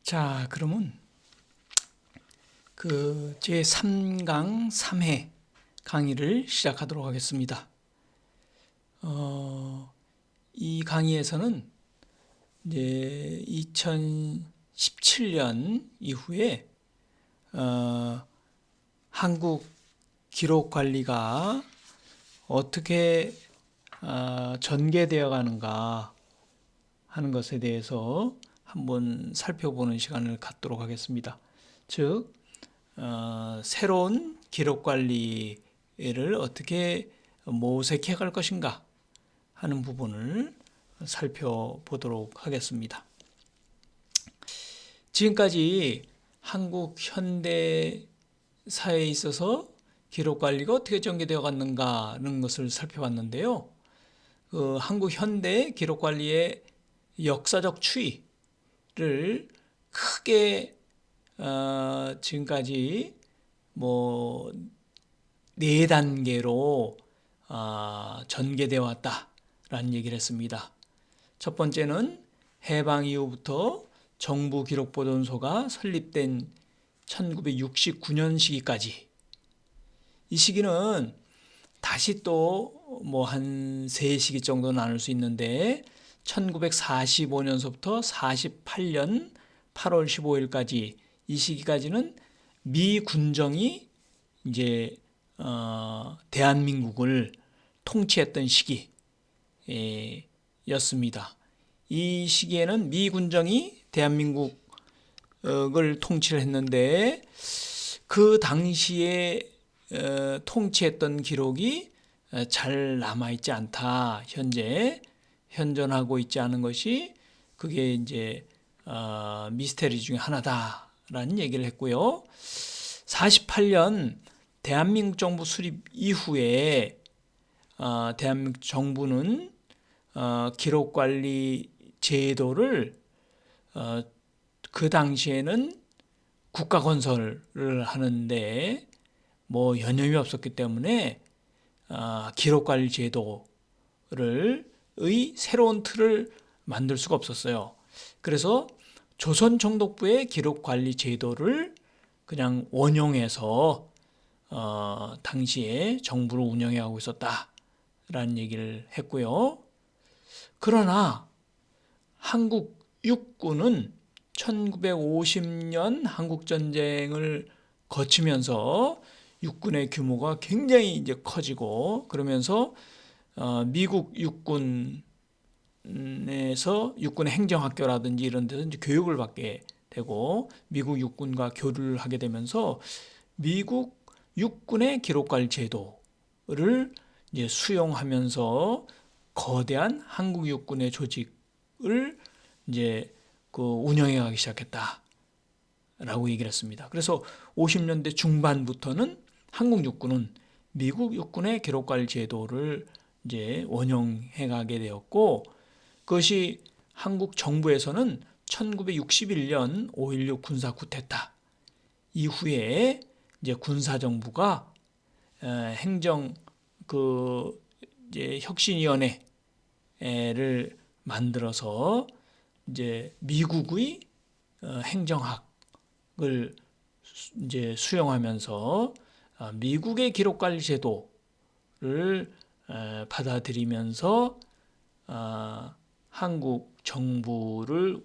자, 그러면 그 제3강 3회 강의를 시작하도록 하겠습니다. 이 강의에서는 이제 2017년 이후에 한국 기록 관리가 어떻게 전개되어 가는가 하는 것에 대해서 한번 살펴보는 시간을 갖도록 하겠습니다. 즉, 새로운 기록 관리를 어떻게 모색해 갈 것인가 하는 부분을 살펴보도록 하겠습니다. 지금까지 한국 현대 사회에 있어서 기록 관리가 어떻게 전개되어 갔는가 하는 것을 살펴봤는데요. 한국 현대 기록 관리의 역사적 추이를 크게 지금까지 네 단계로 전개되어 왔다라는 얘기를 했습니다. 첫 번째는 해방 이후부터 정부 기록보존소가 설립된 1969년 시기까지. 이 시기는 다시 또 한 세 시기 정도 나눌 수 있는데 1945년서부터 48년 8월 15일까지 이 시기까지는 미 군정이 이제 대한민국을 통치했던 시기였습니다. 이 시기에는 미 군정이 대한민국을 통치를 했는데 그 당시에 통치했던 기록이 잘 남아있지 않다. 현존하고 있지 않은 것이 그게 이제 미스테리 중에 하나다라는 얘기를 했고요. 48년 대한민국 정부 수립 이후에 대한민국 정부는 기록관리 제도를 그 당시에는 국가 건설을 하는데 여념이 없었기 때문에 기록관리 제도를 새로운 틀을 만들 수가 없었어요. 그래서 조선총독부의 기록관리 제도를 그냥 원용해서 당시에 정부를 운영해가고 있었다라는 얘기를 했고요. 그러나 한국 육군은 1950년 한국전쟁을 거치면서 육군의 규모가 굉장히 이제 커지고 그러면서 미국 육군에서 육군 행정학교라든지 이런 데서 이제 교육을 받게 되고 미국 육군과 교류를 하게 되면서 미국 육군의 기록관리 제도를 이제 수용하면서 거대한 한국 육군의 조직을 이제 운영해 가기 시작했다라고 얘기를 했습니다. 그래서 50년대 중반부터는 한국 육군은 미국 육군의 기록관리 제도를 이제 원용해 가게 되었고 그것이 한국 정부에서는 1961년 5.16 군사 쿠데타 이후에 이제 군사정부가 행정 이제 혁신위원회를 만들어서 이제 미국의 행정학을 이제 수용하면서 미국의 기록관리 제도를 받아들이면서 한국 정부를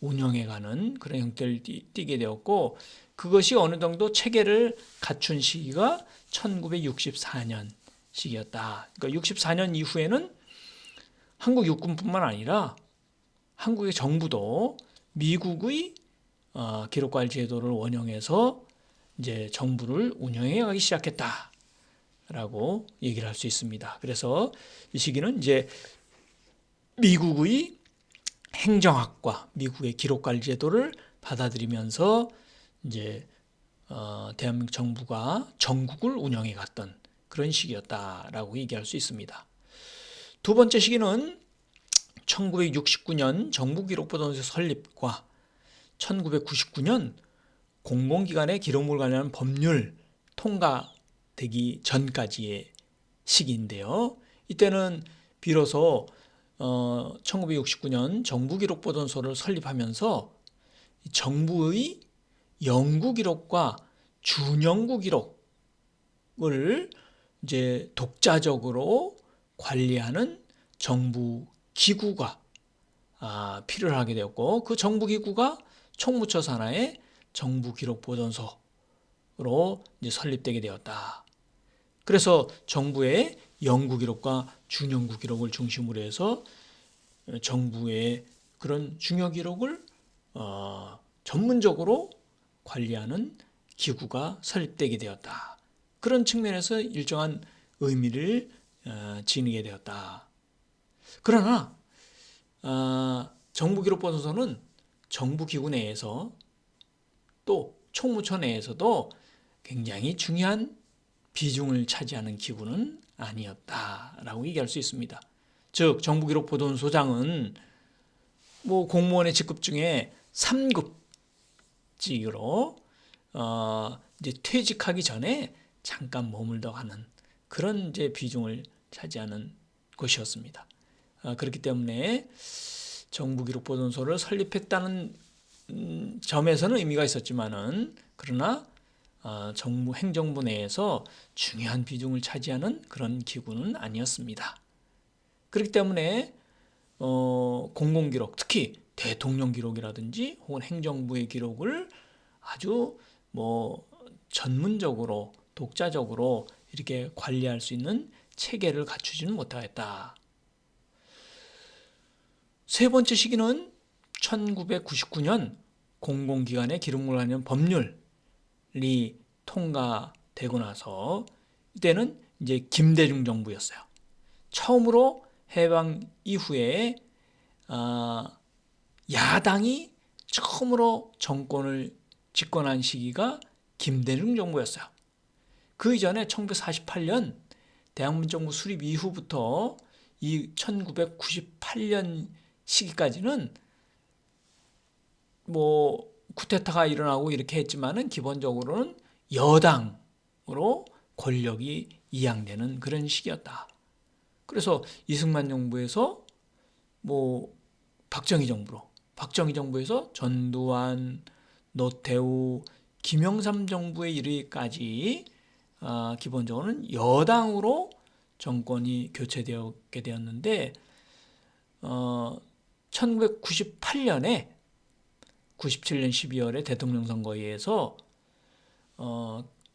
운영해가는 그런 형태를 띠게 되었고 그것이 어느 정도 체계를 갖춘 시기가 1964년 시기였다. 그러니까 64년 이후에는 한국 육군뿐만 아니라 한국의 정부도 미국의 기록관리 제도를 원용해서 이제 정부를 운영해 가기 시작했다라고 얘기를 할 수 있습니다. 그래서 이 시기는 이제 미국의 행정학과 미국의 기록관리 제도를 받아들이면서 이제 대한민국 정부가 전국을 운영해 갔던 그런 시기였다라고 얘기할 수 있습니다. 두 번째 시기는 1969년 정부기록보존소 설립과 1999년 공공기관의 기록물 관련 법률 통과되기 전까지의 시기인데요. 이때는 비로소 1969년 정부기록보존소를 설립하면서 정부의 영구 기록과 준영구 기록을 이제 독자적으로 관리하는 정부 기구가 필요하게 되었고, 그 정부 기구가 총무처 산하의 정부 기록 보존소로 이제 설립되게 되었다. 그래서 정부의 영구 기록과 준영구 기록을 중심으로 해서 정부의 그런 중요 기록을 전문적으로 관리하는 기구가 설립되게 되었다. 그런 측면에서 일정한 의미를 지니게 되었다. 그러나 정부기록보존소는 정부기구 내에서 또 총무처 내에서도 굉장히 중요한 비중을 차지하는 기구는 아니었다라고 얘기할 수 있습니다. 즉 정부기록보존소장은 공무원의 직급 중에 3급직으로 이제 퇴직하기 전에 잠깐 머물다 가는 그런 이제 비중을 차지하는 것이었습니다. 그렇기 때문에 정부기록보존소를 설립했다는 점에서는 의미가 있었지만은, 그러나 정부 행정부 내에서 중요한 비중을 차지하는 그런 기구는 아니었습니다. 그렇기 때문에 공공기록, 특히 대통령 기록이라든지 혹은 행정부의 기록을 아주 전문적으로 독자적으로 이렇게 관리할 수 있는 체계를 갖추지는 못하였다. 세 번째 시기는 1999년 공공기관의 기록물 관련 법률이 통과되고 나서, 이때는 이제 김대중 정부였어요. 처음으로 해방 이후에 야당이 처음으로 정권을 집권한 시기가 김대중 정부였어요. 그 이전에 1948년 대한민정부 수립 이후부터 이 1998년 시기까지는 쿠데타가 일어나고 이렇게 했지만은 기본적으로는 여당으로 권력이 이양되는 그런 시기였다. 그래서 이승만 정부에서 박정희 정부에서 전두환, 노태우, 김영삼 정부에 이르기까지 기본적으로는 여당으로 정권이 교체되게 되었는데, 1998년에 97년 12월에 대통령 선거에 의해서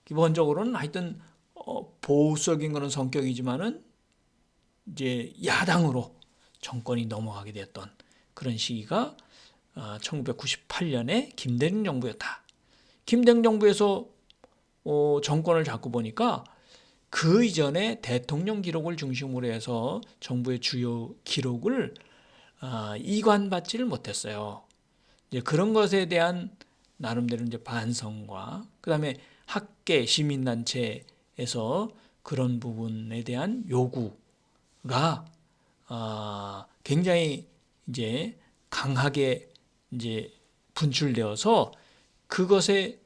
기본적으로는 하여튼 보수적인 그런 성격이지만은 이제 야당으로 정권이 넘어가게 되었던 그런 시기가 1998년에 김대중 정부였다. 김대중 정부에서 정권을 잡고 보니까 그 이전에 대통령 기록을 중심으로 해서 정부의 주요 기록을 이관받지를 못했어요. 이제 그런 것에 대한 나름대로 이제 반성과 그다음에 학계 시민단체에서 그런 부분에 대한 요구가 굉장히 이제 강하게 이제 분출되어서 그것에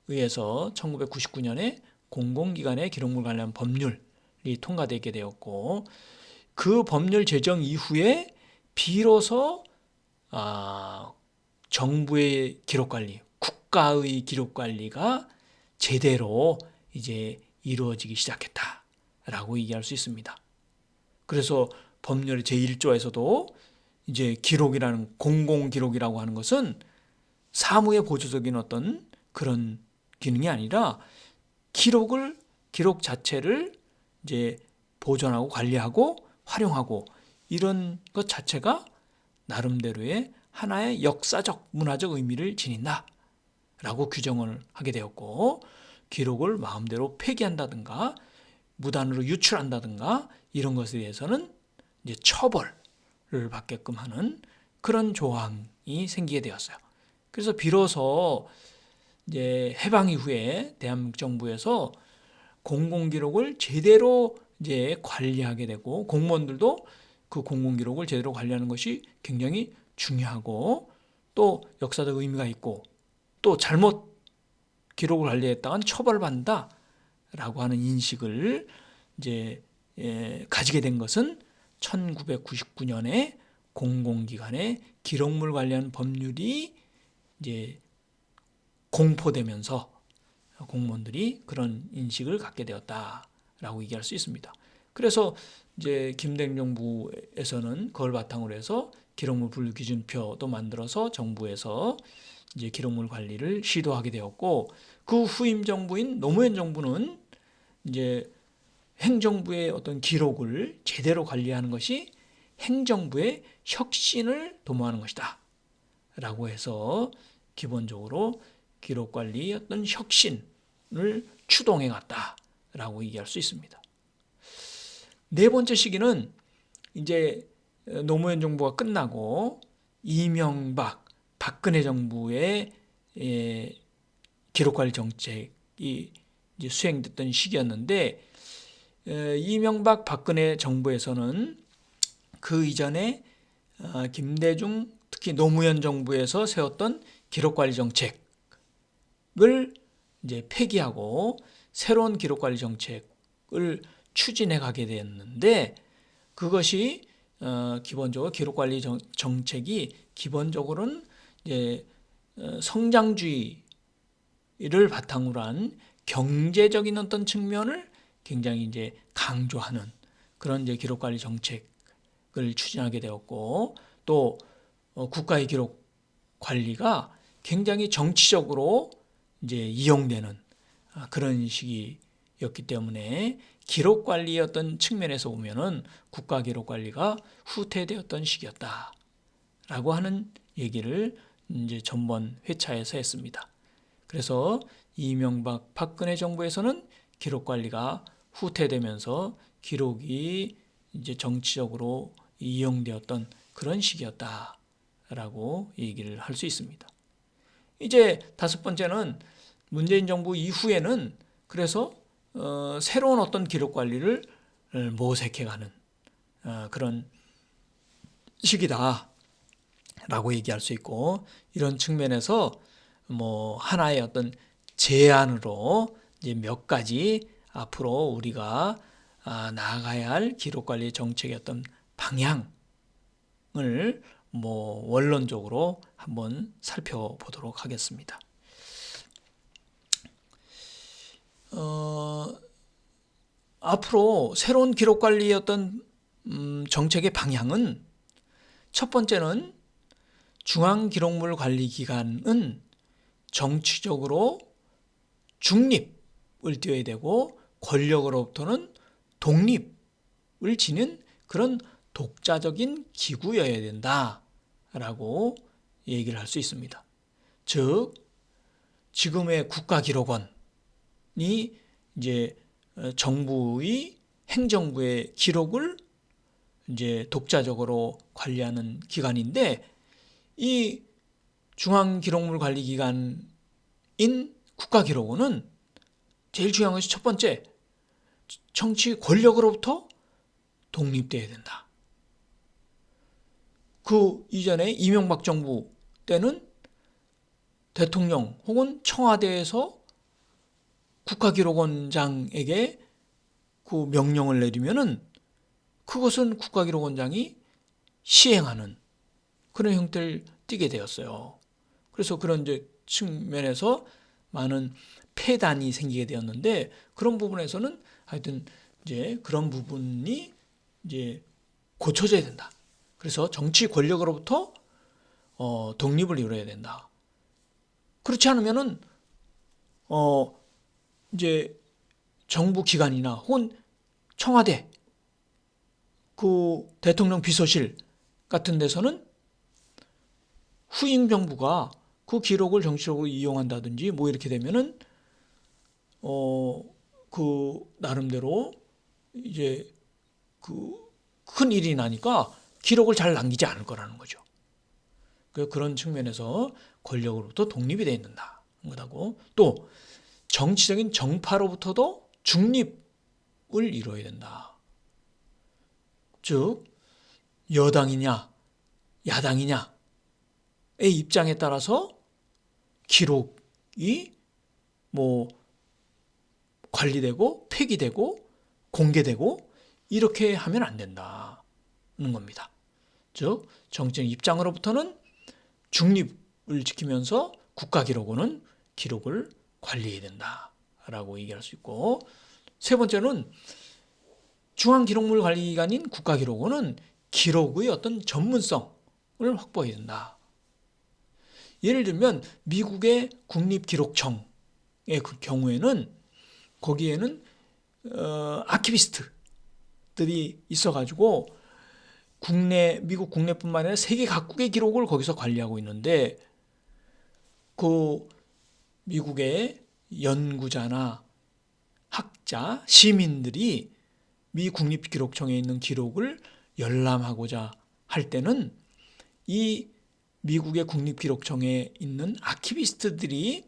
의해서 1999년에 공공기관의 기록물 관련 법률이 통과되게 되었고, 그 법률 제정 이후에 비로소 정부의 기록관리, 국가의 기록관리가 제대로 이제 이루어지기 시작했다라고 얘기할 수 있습니다. 그래서 법률의 제1조에서도 이제 기록이라는, 공공기록이라고 하는 것은 사무의 보조적인 어떤 그런 기능이 아니라 기록 자체를 이제 보존하고 관리하고 활용하고 이런 것 자체가 나름대로의 하나의 역사적 문화적 의미를 지닌다라고 규정을 하게 되었고, 기록을 마음대로 폐기한다든가 무단으로 유출한다든가 이런 것에 대해서는 이제 처벌을 받게끔 하는 그런 조항이 생기게 되었어요. 그래서 비로소 이제 해방 이후에 대한민국 정부에서 공공기록을 제대로 이제 관리하게 되고, 공무원들도 그 공공기록을 제대로 관리하는 것이 굉장히 중요하고 또 역사적 의미가 있고, 또 잘못 기록을 관리했다간 처벌받는다라고 하는 인식을 이제 가지게 된 것은 1999년에 공공기관의 기록물 관련 법률이 이제 공포되면서 공무원들이 그런 인식을 갖게 되었다라고 얘기할 수 있습니다. 그래서 이제 김대중 정부에서는 그걸 바탕으로 해서 기록물 분류 기준표도 만들어서 정부에서 이제 기록물 관리를 시도하게 되었고, 그 후임 정부인 노무현 정부는 이제 행정부의 어떤 기록을 제대로 관리하는 것이 행정부의 혁신을 도모하는 것이다 라고 해서 기본적으로 기록관리의 어떤 혁신을 추동해 갔다라고 얘기할 수 있습니다. 네 번째 시기는 이제 노무현 정부가 끝나고 이명박, 박근혜 정부의 기록관리 정책이 이제 수행됐던 시기였는데, 이명박, 박근혜 정부에서는 그 이전에 김대중, 특히 노무현 정부에서 세웠던 기록관리 정책을 이제 폐기하고 새로운 기록관리 정책을 추진해 가게 되었는데, 그것이 기본적으로 기록관리 정책이 기본적으로는 이제 성장주의를 바탕으로 한 경제적인 어떤 측면을 굉장히 이제 강조하는 그런 이제 기록관리 정책을 추진하게 되었고, 또 국가의 기록 관리가 굉장히 정치적으로 이제 이용되는 그런 시기였기 때문에 기록 관리의 어떤 측면에서 보면은 국가 기록 관리가 후퇴되었던 시기였다라고 하는 얘기를 이제 전번 회차에서 했습니다. 그래서 이명박, 박근혜 정부에서는 기록 관리가 후퇴되면서 기록이 이제 정치적으로 이용되었던 그런 시기였다라고 얘기를 할 수 있습니다. 이제 다섯 번째는 문재인 정부 이후에는 그래서 새로운 어떤 기록 관리를 모색해가는 그런 시기다라고 얘기할 수 있고, 이런 측면에서 뭐 하나의 어떤 제안으로 이제 몇 가지 앞으로 우리가 나아가야 할 기록 관리 정책의 어떤 방향을 뭐 원론적으로 한번 살펴보도록 하겠습니다. 앞으로 새로운 기록 관리의 어떤 정책의 방향은, 첫 번째는 중앙기록물관리기관은 정치적으로 중립을 띄어야 되고 권력으로부터는 독립을 지닌 그런 독자적인 기구여야 된다라고 얘기를 할 수 있습니다. 즉, 지금의 국가기록원이 이제 정부의 행정부의 기록을 이제 독자적으로 관리하는 기관인데, 이 중앙기록물관리기관인 국가기록원은 제일 중요한 것이 첫 번째, 정치 권력으로부터 독립돼야 된다. 그 이전에 이명박 정부 때는 대통령 혹은 청와대에서 국가기록원장에게 그 명령을 내리면은 그것은 국가기록원장이 시행하는 그런 형태를 띠게 되었어요. 그래서 그런 이제 측면에서 많은 폐단이 생기게 되었는데, 그런 부분에서는 하여튼 이제 그런 부분이 이제 고쳐져야 된다. 그래서 정치 권력으로부터 독립을 이루어야 된다. 그렇지 않으면은 이제 정부 기관이나 혹은 청와대, 그 대통령 비서실 같은 데서는 후임 정부가 그 기록을 정치적으로 이용한다든지 뭐 이렇게 되면은 그 나름대로 이제 그 큰 일이 나니까 기록을 잘 남기지 않을 거라는 거죠. 그런 측면에서 권력으로부터 독립이 되어 있는다 거다고, 또 정치적인 정파로부터도 중립을 이루어야 된다. 즉, 여당이냐 야당이냐의 입장에 따라서 기록이 뭐 관리되고 폐기되고 공개되고 이렇게 하면 안 된다는 겁니다. 즉, 정치적 입장으로부터는 중립을 지키면서 국가기록원은 기록을 관리해야 된다라고 얘기할 수 있고, 세 번째는 중앙기록물관리기관인 국가기록원은 기록의 어떤 전문성을 확보해야 된다. 예를 들면 미국의 국립기록청의 그 경우에는 거기에는 아키비스트들이 있어가지고 미국 국내뿐만 아니라 세계 각국의 기록을 거기서 관리하고 있는데, 그 미국의 연구자나 학자, 시민들이 미 국립기록청에 있는 기록을 열람하고자 할 때는 이 미국의 국립기록청에 있는 아키비스트들이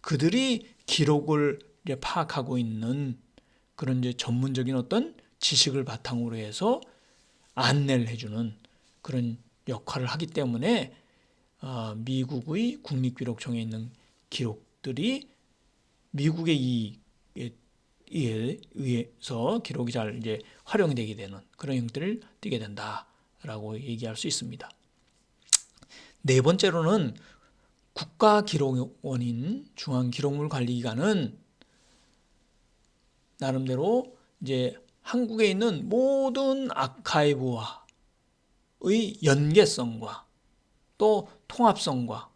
그들이 기록을 이제 파악하고 있는 그런 이제 전문적인 어떤 지식을 바탕으로 해서 안내를 해주는 그런 역할을 하기 때문에 미국의 국립기록청에 있는 기록들이 미국의 이익에 의해서 기록이 잘 이제 활용되게 되는 그런 형태를 띠게 된다라고 얘기할 수 있습니다. 네 번째로는 국가기록원인 중앙기록물관리기관은 나름대로 이제 한국에 있는 모든 아카이브와의 연계성과 또 통합성과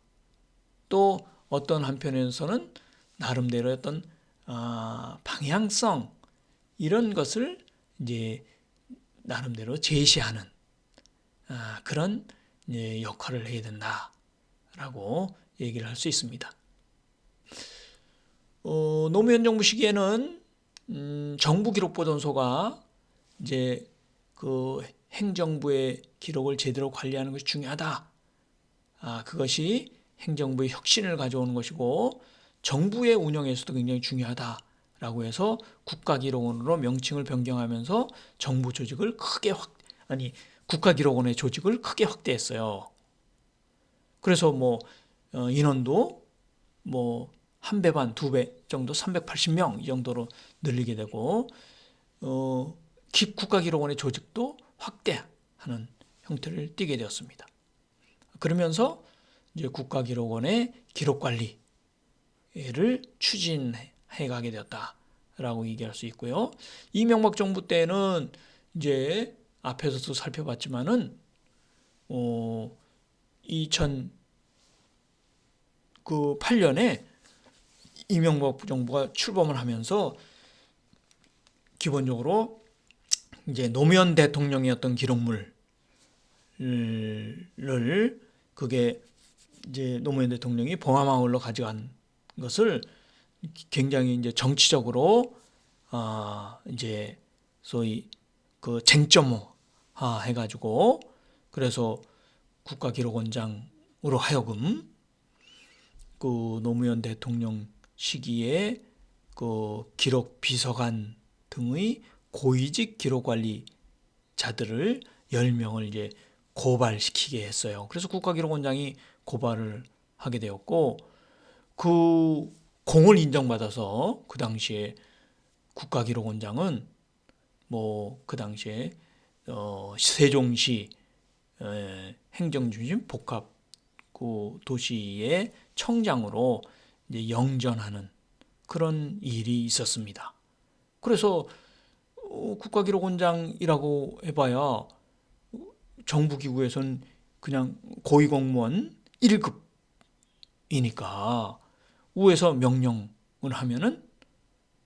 또 어떤 한편에서는 나름대로 어떤 방향성, 이런 것을 이제 나름대로 제시하는 그런 이제 역할을 해야 된다라고 얘기를 할 수 있습니다. 노무현 정부 시기에는 정부기록보존소가 이제 그 행정부의 기록을 제대로 관리하는 것이 중요하다. 그것이 행정부의 혁신을 가져오는 것이고 정부의 운영에서도 굉장히 중요하다라고 해서 국가기록원으로 명칭을 변경하면서 정부 조직을 국가기록원의 조직을 크게 확대했어요. 그래서 인원도 한 배 반, 두 배 정도 380명 이 정도로 늘리게 되고 국가기록원의 조직도 확대하는 형태를 띠게 되었습니다. 그러면서 이제 국가기록원의 기록관리를 추진해 가게 되었다라고 얘기할 수 있고요. 이명박 정부 때는 이제 앞에서도 살펴봤지만은 2008년에 이명박 정부가 출범을 하면서 기본적으로 이제 노무현 대통령의 어떤 기록물을 그게 이제 노무현 대통령이 봉화마을로 가져간 것을 굉장히 이제 정치적으로 이제 소위 그 쟁점화 해가지고 그래서 국가기록원장으로 하여금 그 노무현 대통령 시기에 그 기록 비서관 등의 고위직 기록관리자들을 10명을 이제 고발시키게 했어요. 그래서 국가기록원장이 고발을 하게 되었고, 그 공을 인정받아서 그 당시에 국가기록원장은 그 당시에 세종시 행정중심 복합 그 도시의 청장으로 이제 영전하는 그런 일이 있었습니다. 그래서 국가기록원장이라고 해봐야 정부기구에선 그냥 고위공무원 1급이니까 위에서 명령을 하면은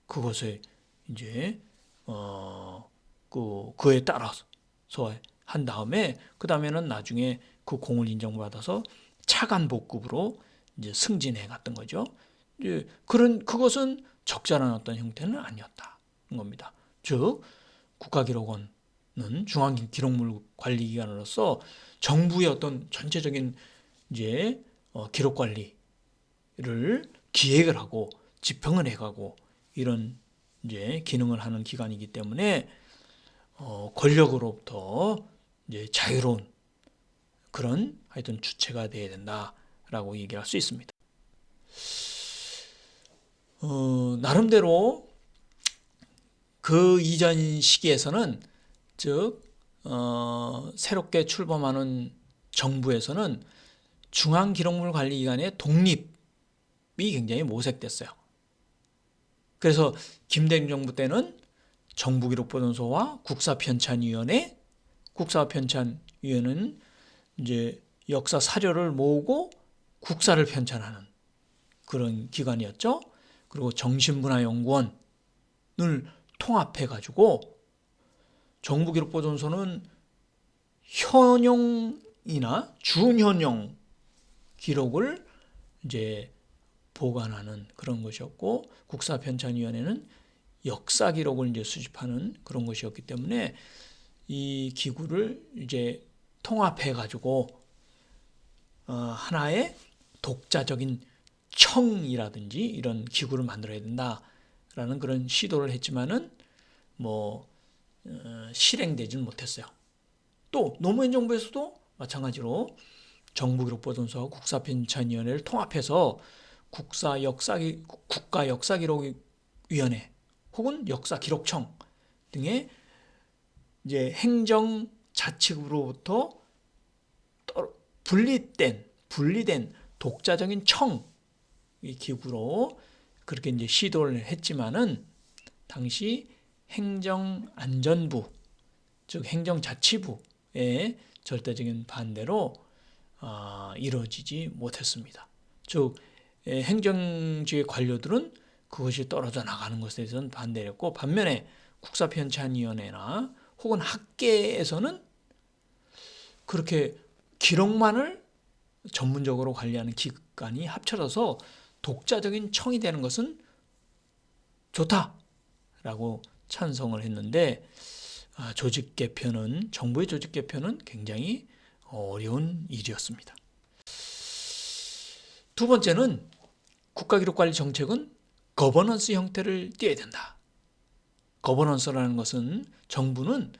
그것에 이제 그에 따라서 한 다음에 그 다음에는 나중에 그 공을 인정받아서 차관 복급으로 이제 승진해 갔던 거죠. 이제 그것은 적절한 어떤 형태는 아니었다는 겁니다. 즉 국가기록원은 중앙기록물관리기관으로서 정부의 어떤 전체적인 이제 기록 관리를 기획을 하고 집행을 해가고 이런 이제 기능을 하는 기관이기 때문에 권력으로부터 이제 자유로운 그런 하여튼 주체가 되어야 된다라고 얘기할 수 있습니다. 나름대로 그 이전 시기에서는 즉 새롭게 출범하는 정부에서는 중앙기록물관리기관의 독립이 굉장히 모색됐어요. 그래서 김대중 정부 때는 정부기록보존소와 국사편찬위원회는 이제 역사 사료를 모으고 국사를 편찬하는 그런 기관이었죠. 그리고 정신문화연구원을 통합해가지고 정부기록보존소는 현용이나 준현용 기록을 이제 보관하는 그런 것이었고, 국사편찬위원회는 역사 기록을 이제 수집하는 그런 것이었기 때문에 이 기구를 이제 통합해가지고 하나의 독자적인 청이라든지 이런 기구를 만들어야 된다라는 그런 시도를 했지만은 실행되지는 못했어요. 또 노무현 정부에서도 마찬가지로 정부기록보존소와 국사편찬위원회를 통합해서 국가역사기록위원회 혹은 역사기록청 등의 이제 행정자치구로부터 분리된 독자적인 청 기구로 그렇게 이제 시도를 했지만은 당시 행정안전부, 즉 행정자치부의 절대적인 반대로 이루어지지 못했습니다. 즉 행정지의 관료들은 그것이 떨어져 나가는 것에 대해서는 반대를 했고, 반면에 국사편찬위원회나 혹은 학계에서는 그렇게 기록만을 전문적으로 관리하는 기관이 합쳐져서 독자적인 청이 되는 것은 좋다라고 찬성을 했는데, 정부의 조직 개편은 굉장히 어려운 일이었습니다. 두 번째는 국가기록관리 정책은 거버넌스 형태를 띠어야 된다. 거버넌스라는 것은 정부는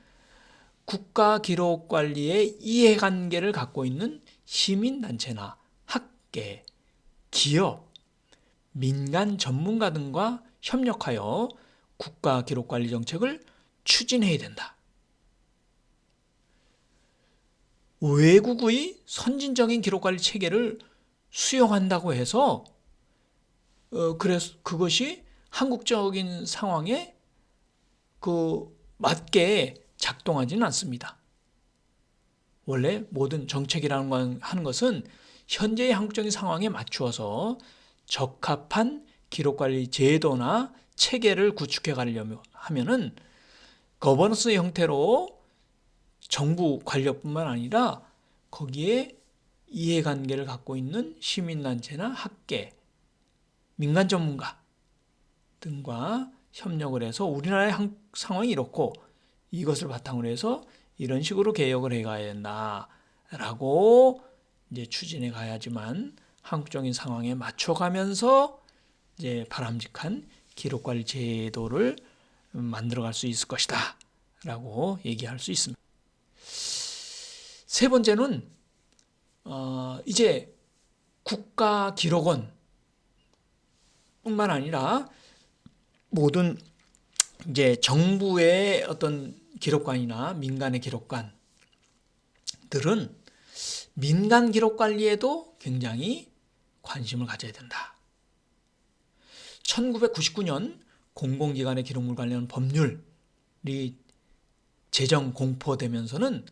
국가기록관리의 이해관계를 갖고 있는 시민단체나 학계, 기업, 민간 전문가 등과 협력하여 국가기록관리 정책을 추진해야 된다. 외국의 선진적인 기록관리 체계를 수용한다고 해서 그래서 그것이 한국적인 상황에 맞게 작동하지는 않습니다. 원래 모든 정책이라는 하는 것은 현재의 한국적인 상황에 맞추어서 적합한 기록관리 제도나 체계를 구축해 가려면 하면은 거버넌스 형태로 정부 관료뿐만 아니라 거기에 이해관계를 갖고 있는 시민단체나 학계, 민간 전문가 등과 협력을 해서 우리나라의 상황이 이렇고 이것을 바탕으로 해서 이런 식으로 개혁을 해가야 된다라고 이제 추진해 가야지만 한국적인 상황에 맞춰가면서 이제 바람직한 기록관리 제도를 만들어갈 수 있을 것이다라고 얘기할 수 있습니다. 세 번째는 이제 국가기록원 뿐만 아니라 모든 이제 정부의 어떤 기록관이나 민간의 기록관들은 민간 기록 관리에도 굉장히 관심을 가져야 된다. 1999년 공공기관의 기록물 관련 법률이 제정 공포되면서는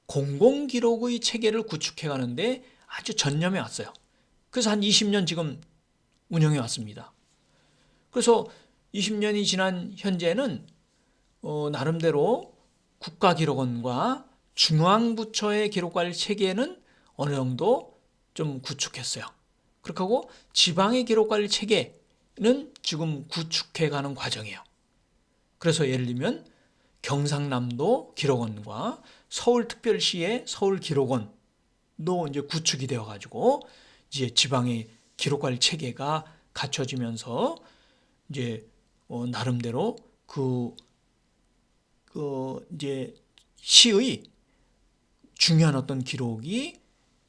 공공기록의 체계를 구축해 가는데 아주 전념해 왔어요. 그래서 한 20년 지금 운영해 왔습니다. 그래서 20년이 지난 현재는 나름대로 국가기록원과 중앙부처의 기록관리 체계는 어느 정도 좀 구축했어요. 그렇게 하고 지방의 기록관리 체계는 지금 구축해가는 과정이에요. 그래서 예를 들면 경상남도 기록원과 서울특별시의 서울기록원도 이제 구축이 되어가지고 이제 지방의 기록관리 체계가 갖춰지면서 이제 나름대로 이제 시의 중요한 어떤 기록이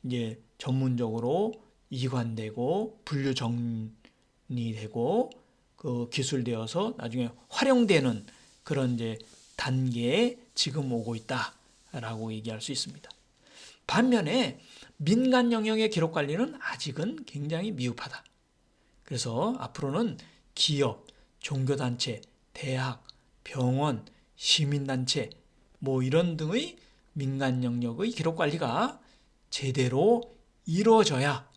이제 전문적으로 이관되고 분류 정리되고 기술되어서 나중에 활용되는 그런 이제 단계에 지금 오고 있다라고 얘기할 수 있습니다. 반면에 민간 영역의 기록 관리는 아직은 굉장히 미흡하다. 그래서 앞으로는 기업, 종교단체, 대학, 병원, 시민단체 뭐 이런 등의 민간 영역의 기록 관리가 제대로 이루어져야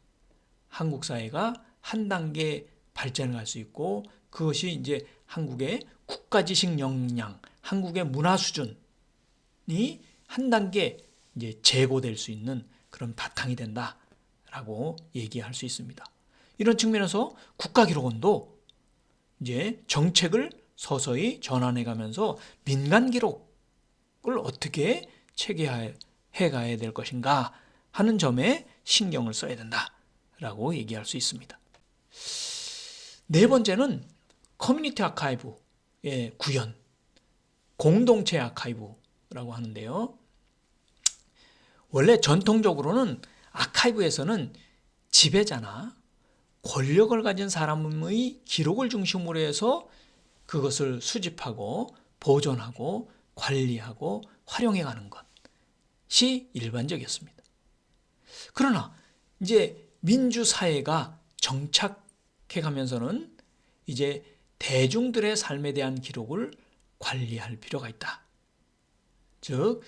한국 사회가 한 단계 발전을 할 수 있고, 그것이 이제 한국의 국가지식 역량, 한국의 문화 수준이 한 단계 이제 제고될 수 있는 그런 바탕이 된다라고 얘기할 수 있습니다. 이런 측면에서 국가기록원도 이제 정책을 서서히 전환해 가면서 민간 기록을 어떻게 체계해 가야 될 것인가 하는 점에 신경을 써야 된다라고 얘기할 수 있습니다. 네 번째는 커뮤니티 아카이브의 구현, 공동체 아카이브라고 하는데요. 원래 전통적으로는 아카이브에서는 지배자나 권력을 가진 사람의 기록을 중심으로 해서 그것을 수집하고 보존하고 관리하고 활용해가는 것이 일반적이었습니다. 그러나 이제 민주사회가 정착해가면서는 이제 대중들의 삶에 대한 기록을 관리할 필요가 있다. 즉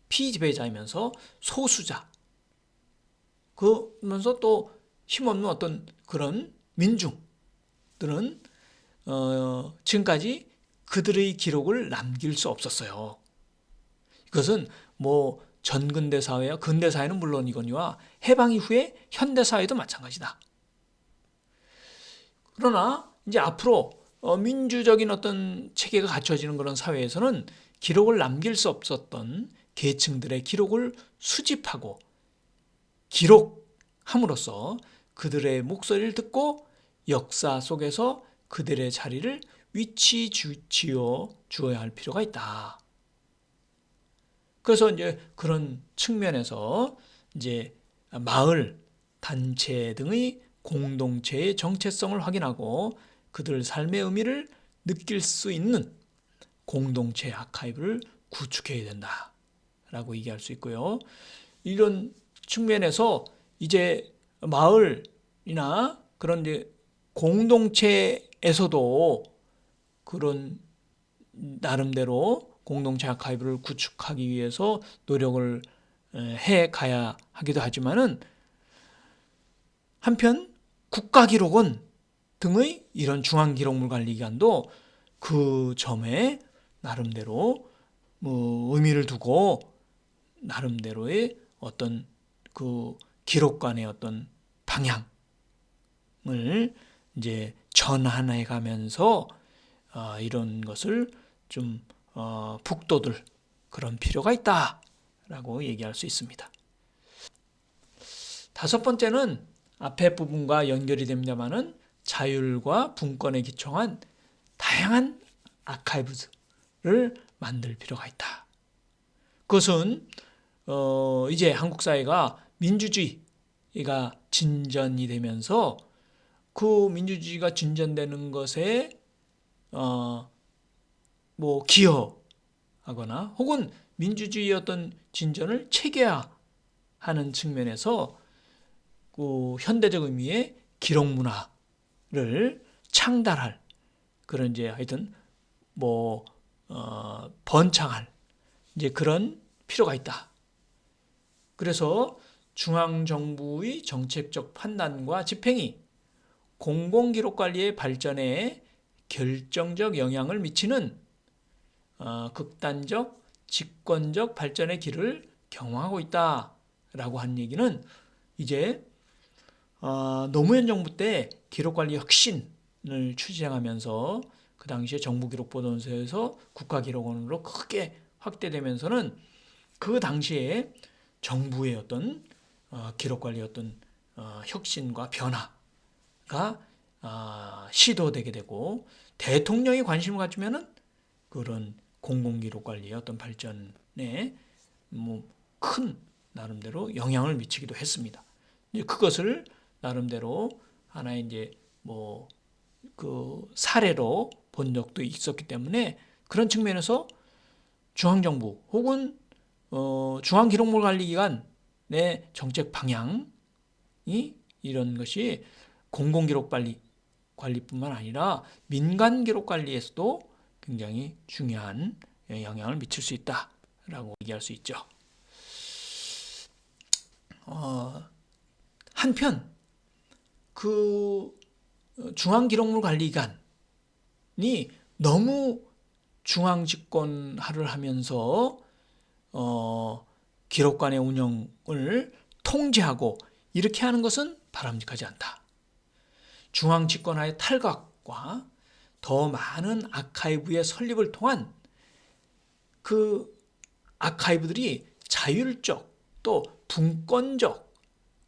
피지배자이면서 소수자, 그러면서 또 힘없는 어떤 그런 민중들은 지금까지 그들의 기록을 남길 수 없었어요. 이것은 뭐 전근대 사회와 근대 사회는 물론이거니와 해방 이후의 현대 사회도 마찬가지다. 그러나 이제 앞으로 민주적인 어떤 체계가 갖춰지는 그런 사회에서는 기록을 남길 수 없었던 계층들의 기록을 수집하고 기록함으로써 그들의 목소리를 듣고 역사 속에서 그들의 자리를 위치 지어 주어야 할 필요가 있다. 그래서 이제 그런 측면에서 이제 마을, 단체 등의 공동체의 정체성을 확인하고 그들 삶의 의미를 느낄 수 있는 공동체 아카이브를 구축해야 된다라고 얘기할 수 있고요. 이런 측면에서 이제 마을이나 그런 이제 공동체에서도 그런 나름대로 공동체 아카이브를 구축하기 위해서 노력을 해 가야 하기도 하지만은 한편 국가기록원 등의 이런 중앙기록물관리기관도 그 점에 나름대로 의미를 두고 나름대로의 어떤 그 기록관의 어떤 방향을 이제 전환해 가면서 이런 것을 좀 북돋을 그런 필요가 있다라고 얘기할 수 있습니다. 다섯 번째는 앞에 부분과 연결이 됩니다만은 자율과 분권에 기초한 다양한 아카이브를 만들 필요가 있다. 그것은 이제 한국 사회가 민주주의가 진전이 되면서 그 민주주의가 진전되는 것에 뭐 기여하거나 혹은 민주주의의 어떤 진전을 체계화하는 측면에서 그 현대적 의미의 기록 문화를 창달할 그런 이제 하여튼 번창할 이제 그런 필요가 있다. 그래서 중앙정부의 정책적 판단과 집행이 공공기록관리의 발전에 결정적 영향을 미치는 극단적 집권적 발전의 길을 경험하고 있다라고 한 얘기는 이제 노무현 정부 때 기록관리 혁신을 추진하면서 그 당시에 정부기록보존소에서 국가기록원으로 크게 확대되면서는 그 당시에 정부의 어떤 기록관리 어떤 혁신과 변화가 시도되게 되고 대통령이 관심을 가지면은 그런 공공기록관리의 어떤 발전에 큰 나름대로 영향을 미치기도 했습니다. 그것을 나름대로 하나의 이제 그 사례로 본 적도 있었기 때문에 그런 측면에서 중앙정부 혹은 중앙기록물관리기관 정책 방향이 이런 것이 공공기록 관리뿐만 아니라 민간 기록 관리에서도 굉장히 중요한 영향을 미칠 수 있다라고 얘기할 수 있죠. 한편 그 중앙기록물관리기관이 너무 중앙집권화를 하면서 기록관의 운영을 통제하고 이렇게 하는 것은 바람직하지 않다. 중앙집권화의 탈각과 더 많은 아카이브의 설립을 통한 그 아카이브들이 자율적 또 분권적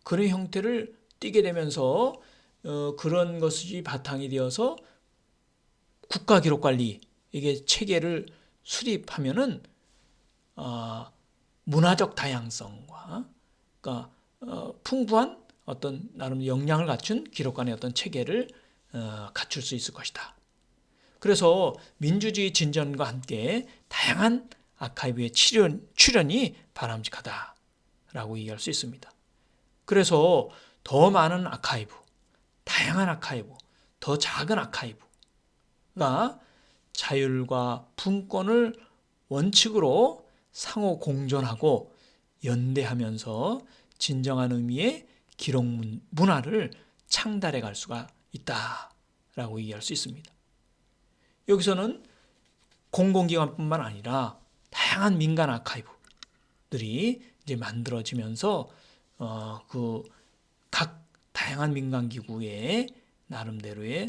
그런 형태를 띠게 되면서 그런 것이 바탕이 되어서 국가기록관리 이게 체계를 수립하면은 문화적 다양성과 그러니까 풍부한 어떤 나름 역량을 갖춘 기록관의 어떤 체계를 갖출 수 있을 것이다. 그래서 민주주의 진전과 함께 다양한 아카이브의 출현이 바람직하다라고 얘기할 수 있습니다. 그래서 더 많은 아카이브, 다양한 아카이브, 더 작은 아카이브가 자율과 분권을 원칙으로 상호 공존하고 연대하면서 진정한 의미의 기록 문화를 창달해 갈 수가 있다라고 얘기할 수 있습니다. 여기서는 공공기관뿐만 아니라 다양한 민간 아카이브들이 이제 만들어지면서 그 각 다양한 민간 기구의 나름대로의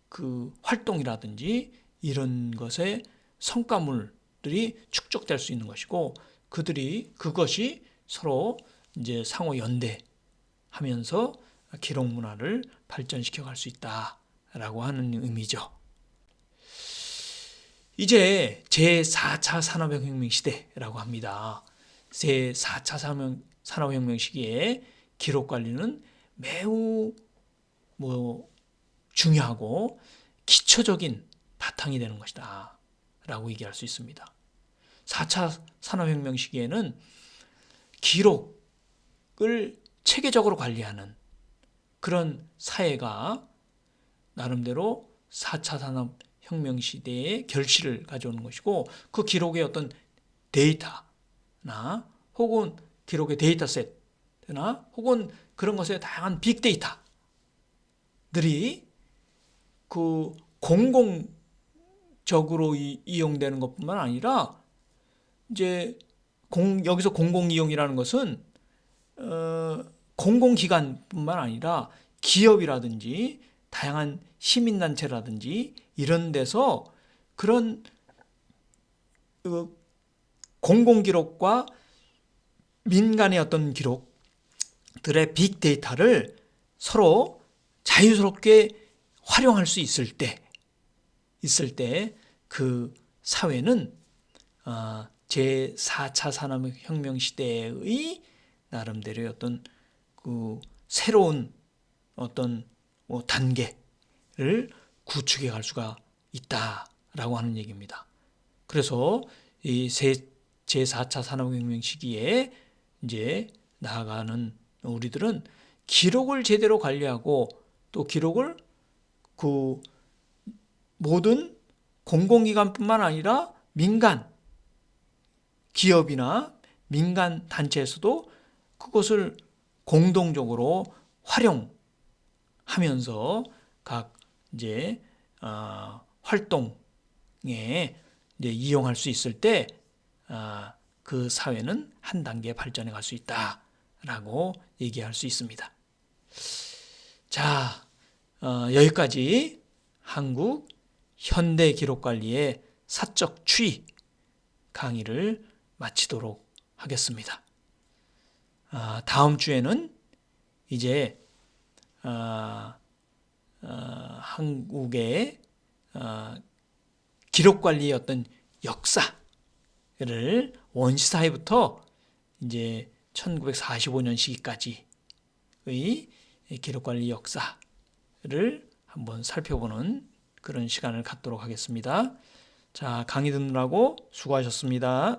그 활동이라든지 이런 것의 성과물들이 축적될 수 있는 것이고 그것이 서로 이제 상호 연대하면서 기록 문화를 발전시켜 갈 수 있다라고 하는 의미죠. 이제 제4차 산업혁명 시대라고 합니다. 제4차 산업혁명 시기에 기록관리는 매우 중요하고 기초적인 바탕이 되는 것이다 라고 얘기할 수 있습니다. 4차 산업혁명 시기에는 기록을 체계적으로 관리하는 그런 사회가 나름대로 4차 산업혁명 시대의 결실을 가져오는 것이고 그 기록의 어떤 데이터나 혹은 기록의 데이터셋이나 혹은 그런 것의 다양한 빅데이터들이 그 공공적으로 이용되는 것뿐만 아니라 이제 여기서 공공이용이라는 것은 공공기관뿐만 아니라 기업이라든지 다양한 시민단체라든지 이런 데서 그런 공공기록과 민간의 어떤 기록들의 빅데이터를 서로 자유스럽게 활용할 수 있을 때 그 사회는 제4차 산업혁명 시대의 나름대로의 어떤 그 새로운 어떤 단계를 구축해 갈 수가 있다라고 하는 얘기입니다. 그래서 이 제4차 산업혁명 시기에 이제 나아가는 우리들은 기록을 제대로 관리하고 또 기록을 그 모든 공공기관뿐만 아니라 민간 기업이나 민간 단체에서도 그것을 공동적으로 활용하면서 각 이제 활동에 이제 이용할 수 있을 때 그 사회는 한 단계 발전해 갈 수 있다라고 얘기할 수 있습니다. 자, 여기까지 한국 현대 기록관리의 사적 추이 강의를 마치도록 하겠습니다. 다음 주에는 이제 한국의 기록관리의 어떤 역사를 원시사회부터 이제 1945년 시기까지의 기록관리 역사를 한번 살펴보는 그런 시간을 갖도록 하겠습니다. 자, 강의 듣느라고 수고하셨습니다.